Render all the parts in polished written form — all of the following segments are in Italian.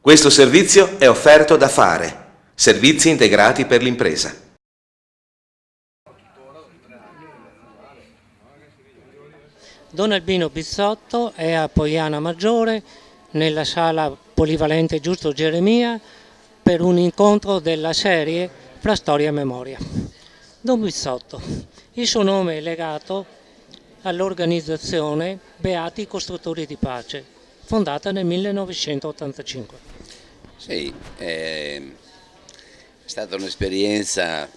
Questo servizio è offerto da Fare, Servizi Integrati per l'Impresa. Don Albino Bizzotto è a Poiana Maggiore, nella sala polivalente Giusto Geremia, per un incontro della serie Fra Storia e Memoria. Don Bizzotto, il suo nome è legato all'organizzazione Beati Costruttori di Pace, fondata nel 1985. Sì, è stata un'esperienza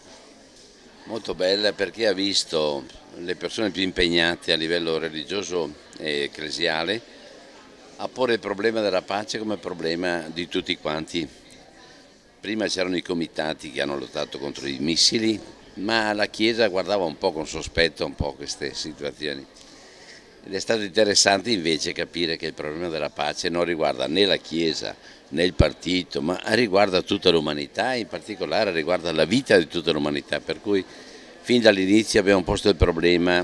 molto bella perché ha visto le persone più impegnate a livello religioso e ecclesiale a porre il problema della pace come problema di tutti quanti. Prima c'erano i comitati che hanno lottato contro i missili, ma la Chiesa guardava un po' con sospetto un po' queste situazioni. Ed è stato interessante invece capire che il problema della pace non riguarda né la Chiesa né il partito, ma riguarda tutta l'umanità, in particolare riguarda la vita di tutta l'umanità, per cui fin dall'inizio abbiamo posto il problema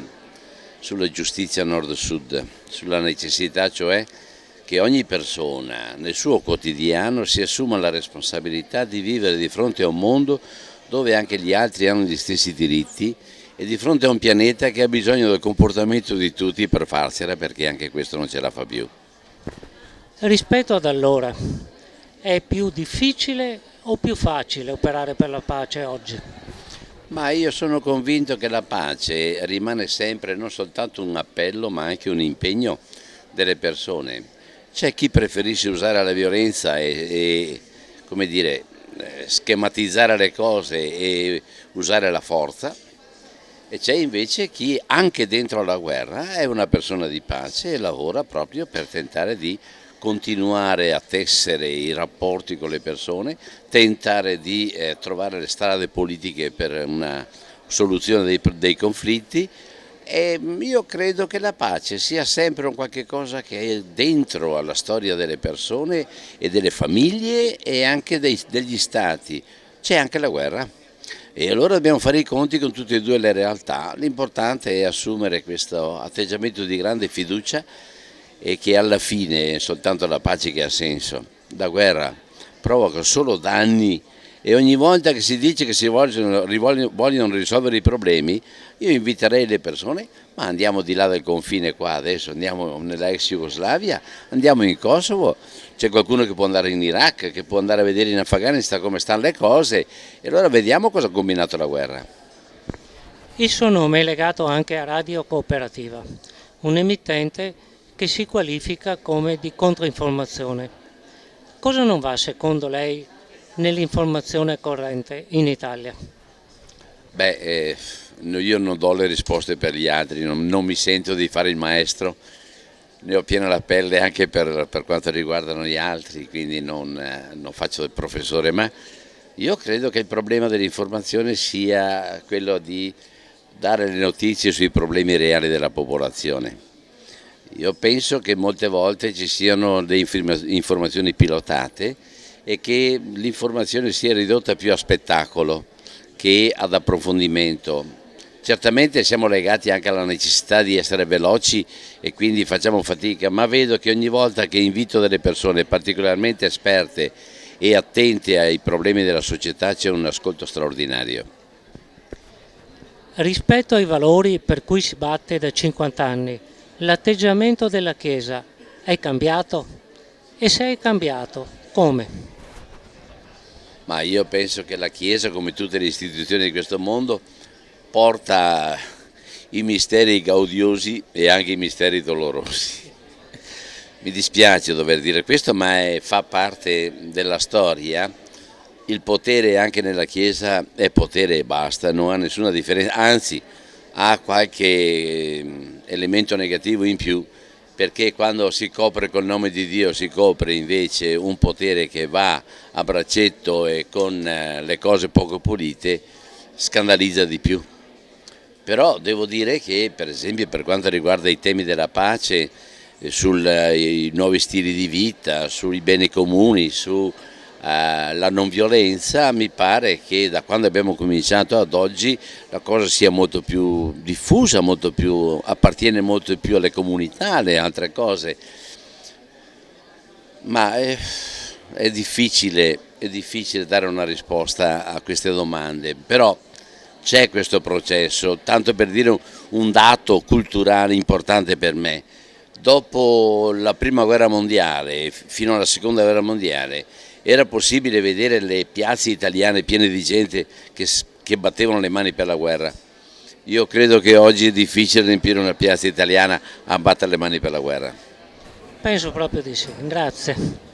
sulla giustizia nord-sud, sulla necessità cioè che ogni persona nel suo quotidiano si assuma la responsabilità di vivere di fronte a un mondo dove anche gli altri hanno gli stessi diritti e di fronte a un pianeta che ha bisogno del comportamento di tutti per farsela, perché anche questo non ce la fa più. Rispetto ad allora, è più difficile o più facile operare per la pace oggi? Ma io sono convinto che la pace rimane sempre non soltanto un appello ma anche un impegno delle persone. C'è chi preferisce usare la violenza e come dire, schematizzare le cose e usare la forza, e c'è invece chi anche dentro la guerra è una persona di pace e lavora proprio per tentare di continuare a tessere i rapporti con le persone, tentare di trovare le strade politiche per una soluzione dei conflitti. E io credo che la pace sia sempre un qualche cosa che è dentro alla storia delle persone e delle famiglie e anche degli stati. C'è anche la guerra e allora dobbiamo fare i conti con tutte e due le realtà. L'importante è assumere questo atteggiamento di grande fiducia e che alla fine è soltanto la pace che ha senso. La guerra provoca solo danni e ogni volta che si dice che si vogliono risolvere i problemi, io inviterei le persone, ma andiamo di là del confine qua adesso, andiamo nella ex Jugoslavia, andiamo in Kosovo, c'è qualcuno che può andare in Iraq, che può andare a vedere in Afghanistan come stanno le cose e allora vediamo cosa ha combinato la guerra. Il suo nome è legato anche a Radio Cooperativa, un emittente che si qualifica come di controinformazione. Cosa non va secondo lei nell'informazione corrente in Italia? Beh, io non do le risposte per gli altri, non mi sento di fare il maestro, ne ho piena la pelle anche per quanto riguardano gli altri, quindi non faccio il professore, ma io credo che il problema dell'informazione sia quello di dare le notizie sui problemi reali della popolazione. Io penso che molte volte ci siano delle informazioni pilotate e che l'informazione sia ridotta più a spettacolo che ad approfondimento. Certamente siamo legati anche alla necessità di essere veloci e quindi facciamo fatica, ma vedo che ogni volta che invito delle persone particolarmente esperte e attente ai problemi della società c'è un ascolto straordinario. Rispetto ai valori per cui si batte da 50 anni, l'atteggiamento della Chiesa è cambiato? E se è cambiato, come? Ma io penso che la Chiesa, come tutte le istituzioni di questo mondo, porta i misteri gaudiosi e anche i misteri dolorosi. Mi dispiace dover dire questo, ma fa parte della storia. Il potere anche nella Chiesa è potere e basta, non ha nessuna differenza, anzi ha qualche elemento negativo in più, perché quando si copre col nome di Dio si copre invece un potere che va a braccetto e con le cose poco pulite scandalizza di più. Però devo dire che per esempio per quanto riguarda i temi della pace, sui nuovi stili di vita, sui beni comuni, sulla non violenza, mi pare che da quando abbiamo cominciato ad oggi la cosa sia molto più diffusa, appartiene molto più alle comunità, alle altre cose. Ma è è difficile dare una risposta a queste domande, però c'è questo processo, tanto per dire un dato culturale importante per me. Dopo la prima guerra mondiale, fino alla seconda guerra mondiale, era possibile vedere le piazze italiane piene di gente che battevano le mani per la guerra. Io credo che oggi è difficile riempire una piazza italiana a battere le mani per la guerra. Penso proprio di sì, grazie.